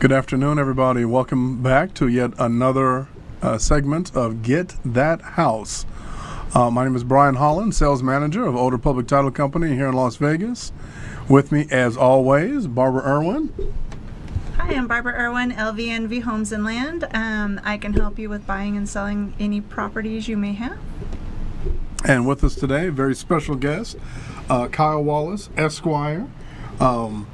Good afternoon, everybody. Welcome back to yet another segment of Get That House. My name is Brian Holland, sales manager of Older Public Title Company here in Las Vegas. With me, as always, Barbara Irwin. Hi, I'm Barbara Irwin, LVNV Homes and Land. I can help you with buying and selling any properties you may have. And with us today, a very special guest, Kyle Wallace, Esquire. Kyle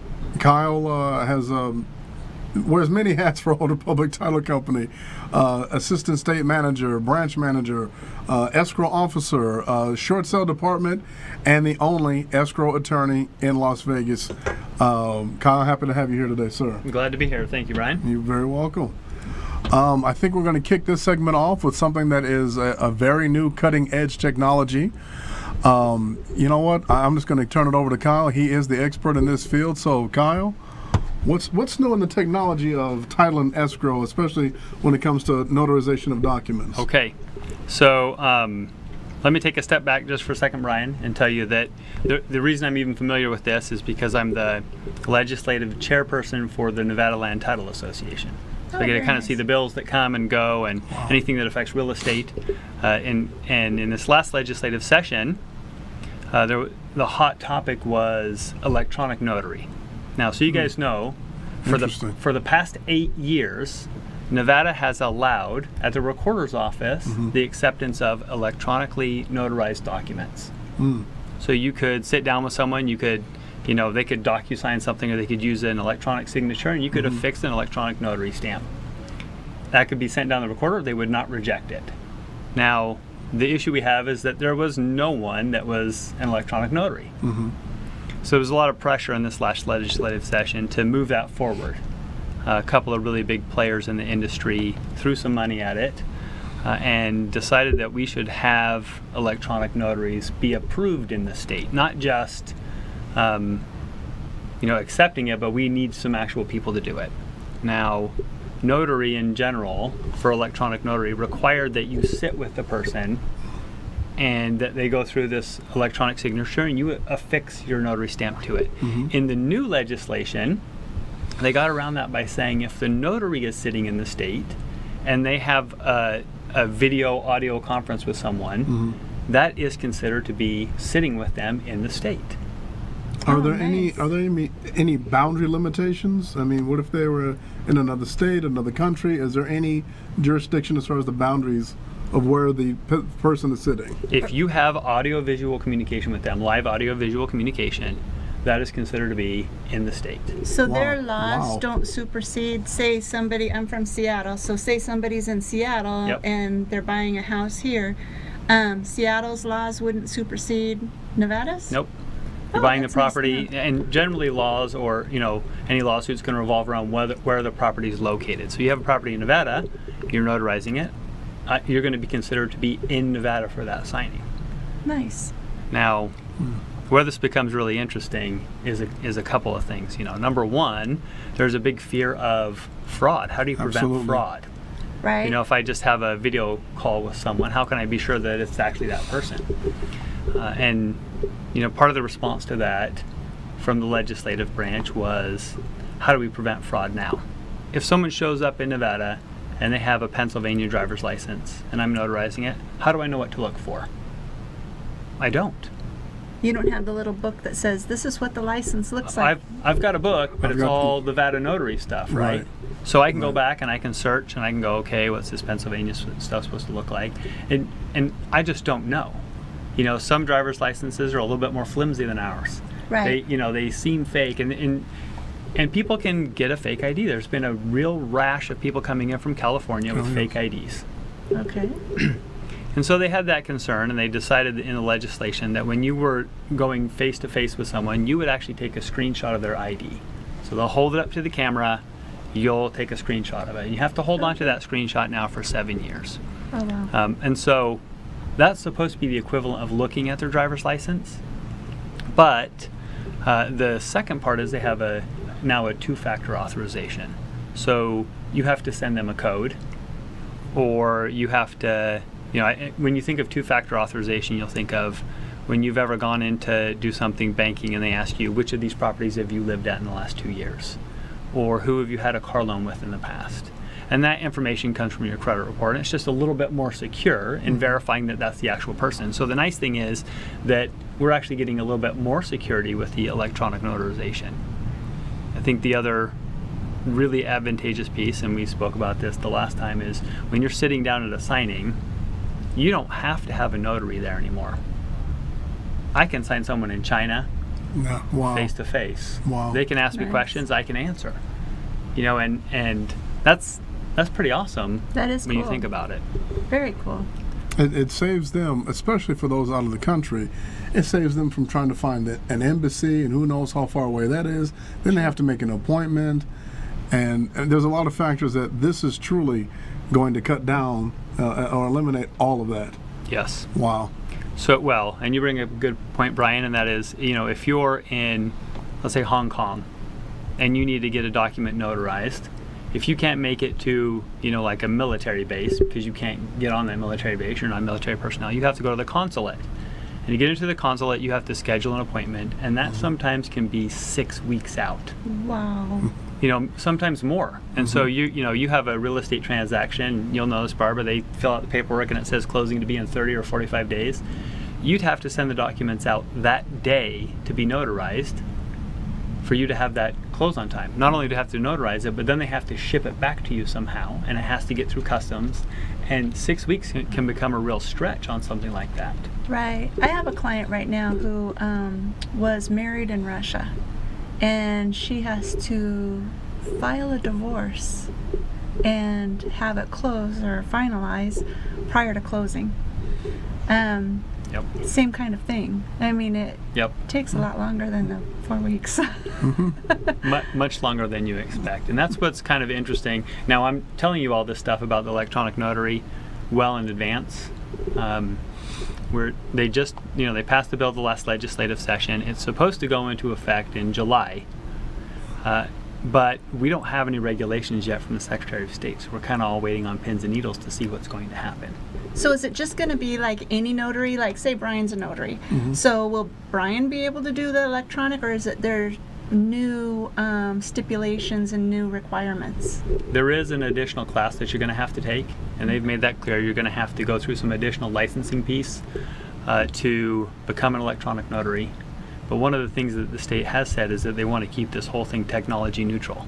wears many hats for Older Public Title Company. Assistant State Manager, Branch Manager, Escrow Officer, Short Sale Department, and the only escrow attorney in Las Vegas. Kyle, happy to have you here today, sir. I'm glad to be here. Thank you, Brian. You're very welcome. I think we're going to kick this segment off with something that is a very new cutting-edge technology. You know what? I'm just going to turn it over to Kyle. He is the expert in this field. So, Kyle, what's new in the technology of title and escrow, especially when it comes to notarization of documents? Okay. So let me take a step back just for a second, Brian, and tell you that the reason I'm even familiar with this is because I'm the legislative chairperson for the Nevada Land Title Association. So I get to kind of see the bills that come and go and anything that affects real estate. And in this last legislative session, the hot topic was electronic notary. Now, so you guys know, for the past 8 years, Nevada has allowed, at the recorder's office, the acceptance of electronically notarized documents. So you could sit down with someone, they could DocuSign something, or they could use an electronic signature, and you could affix an electronic notary stamp. That could be sent down the recorder. They would not reject it. Now, the issue we have is that there was no one that was an electronic notary. So there was a lot of pressure in this last legislative session to move that forward. A couple of really big players in the industry threw some money at it and decided that we should have electronic notaries be approved in the state, not just accepting it, but we need some actual people to do it. Now, notary in general, for electronic notary, required that you sit with the person and that they go through this electronic signature and you affix your notary stamp to it. In the new legislation, they got around that by saying if the notary is sitting in the state and they have a video audio conference with someone, that is considered to be sitting with them in the state. Are there any boundary limitations? I mean, what if they were in another state, another country? Is there any jurisdiction as far as the boundaries of where the person is sitting? If you have audio-visual communication with them, live audio-visual communication, that is considered to be in the state. So their laws don't supersede, say somebody, I'm from Seattle, so say somebody's in Seattle and they're buying a house here, Seattle's laws wouldn't supersede Nevada's? Nope. You're buying the property, and generally laws or any lawsuit's going to revolve around where the property is located. So you have a property in Nevada, you're notarizing it, you're going to be considered to be in Nevada for that signing. Nice. Now, where this becomes really interesting is a couple of things. Number one, there's a big fear of fraud. How do you prevent fraud? Right. If I just have a video call with someone, how can I be sure that it's actually that person? And part of the response to that from the legislative branch was, how do we prevent fraud now? If someone shows up in Nevada and they have a Pennsylvania driver's license and I'm notarizing it, how do I know what to look for? I don't. You don't have the little book that says, this is what the license looks like. I've got a book, but it's all Nevada notary stuff, right? So I can go back and I can search and I can go, okay, what's this Pennsylvania stuff supposed to look like? And I just don't know. Some driver's licenses are a little bit more flimsy than ours. Right. They seem fake, and people can get a fake ID. There's been a real rash of people coming in from California with fake IDs. Okay. And so they had that concern, and they decided in the legislation that when you were going face to face with someone, you would actually take a screenshot of their ID. So they'll hold it up to the camera, you'll take a screenshot of it. And you have to hold on to that screenshot now for 7 years. Oh, wow. And so that's supposed to be the equivalent of looking at their driver's license. But the second part is they have now a two-factor authorization. So you have to send them a code, or you have to, when you think of two-factor authorization, you'll think of when you've ever gone in to do something banking and they ask you, which of these properties have you lived at in the last 2 years? or who have you had a car loan with in the past. And that information comes from your credit report, and it's just a little bit more secure in verifying that that's the actual person. So the nice thing is that we're actually getting a little bit more security with the electronic notarization. I think the other really advantageous piece, and we spoke about this the last time, is when you're sitting down at a signing, you don't have to have a notary there anymore. I can sign someone in China Yeah. Wow. face to face. Wow. They can ask me Nice. questions, I can answer. You know, and that's pretty awesome That is when you cool. think about it. Very cool. It saves them, especially for those out of the country, it saves them from trying to find an embassy and who knows how far away that is. Then they have to make an appointment. And there's a lot of factors that this is truly going to cut down or eliminate all of that. Yes. Wow. So, well, and you bring a good point, Brian, and that is, you know, if you're in, let's say, Hong Kong, and you need to get a document notarized, if you can't make it to, you know, like a military base, because you can't get on that military base, you're not military personnel, you have to go to the consulate. And to get into the consulate, you have to schedule an appointment, and that sometimes can be 6 weeks out. Wow. You know, sometimes more. And so you have a real estate transaction. You'll notice, Barbara, they fill out the paperwork and it says closing to be in 30 or 45 days. You'd have to send the documents out that day to be notarized for you to have that close on time. Not only do you have to notarize it, but then they have to ship it back to you somehow, and it has to get through customs. And 6 weeks can become a real stretch on something like that. Right. I have a client right now who was married in Russia, and she has to file a divorce and have it close or finalize prior to closing. Yep. Same kind of thing. I mean, it Yep. takes a lot longer than the 4 weeks. Much longer than you expect. And that's what's kind of interesting. Now, I'm telling you all this stuff about the electronic notary well in advance. They just, you know, they passed the bill the last legislative session. It's supposed to go into effect in July. But we don't have any regulations yet from the Secretary of State. So we're kind of all waiting on pins and needles to see what's going to happen. So is it just going to be like any notary? Like, say Brian's a notary. So will Brian be able to do the electronic, or is it there new stipulations and new requirements? There is an additional class that you're going to have to take, and they've made that clear. You're going to have to go through some additional licensing piece to become an electronic notary. But one of the things that the state has said is that they want to keep this whole thing technology neutral.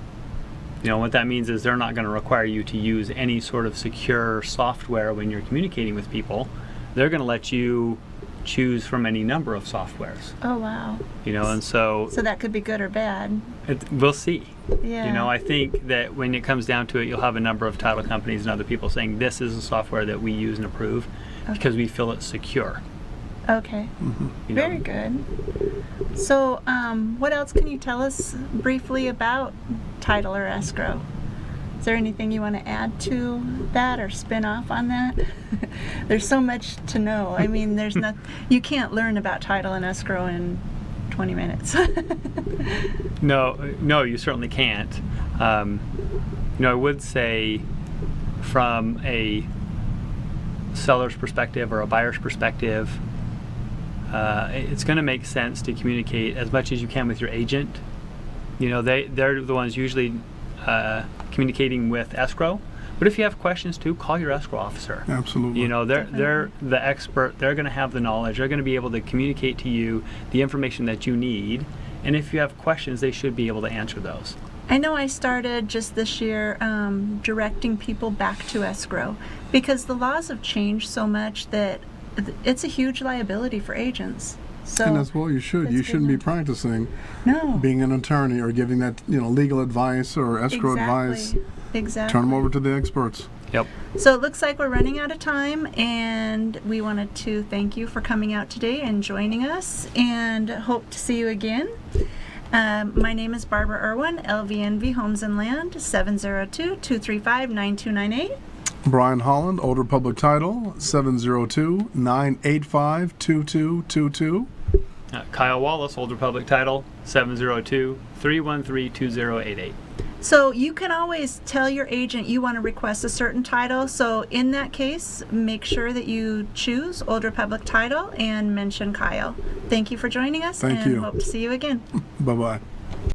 You know, what that means is they're not going to require you to use any sort of secure software when you're communicating with people. They're going to let you choose from any number of softwares. Oh, wow. You know, and so that could be good or bad. we'll see. Yeah. You know, I think that when it comes down to it, you'll have a number of title companies and other people saying this is a software that we use and approve because we feel it's secure. Okay. You know? Very good. So, what else can you tell us briefly about title or escrow? Is there anything you want to add to that or spin off on that? There's so much to know. I mean, there's not. You can't learn about title and escrow in 20 minutes. No, you certainly can't. You know, I would say from a seller's perspective or a buyer's perspective, it's going to make sense to communicate as much as you can with your agent. You know, they're the ones usually communicating with escrow. But if you have questions too, call your escrow officer. Absolutely. You know, they're the expert. They're going to have the knowledge. They're going to be able to communicate to you the information that you need. And if you have questions, they should be able to answer those. I know I started just this year directing people back to escrow because the laws have changed so much that it's a huge liability for agents. So And as well, you should. that's You good shouldn't be enough. practicing No. being an attorney or giving that, legal advice or escrow advice. Exactly. Turn them over to the experts. Yep. So it looks like we're running out of time, and we wanted to thank you for coming out today and joining us, and hope to see you again. My name is Barbara Irwin, LVNV Homes and Land, 702-235-9298. Brian Holland, Old Republic Title, 702-985-2222. Kyle Wallace, Old Republic Title, 702-313-2088. So you can always tell your agent you want to request a certain title. So in that case, make sure that you choose Old Republic Title and mention Kyle. Thank you for joining us, Thank and you. hope to see you again. Bye-bye.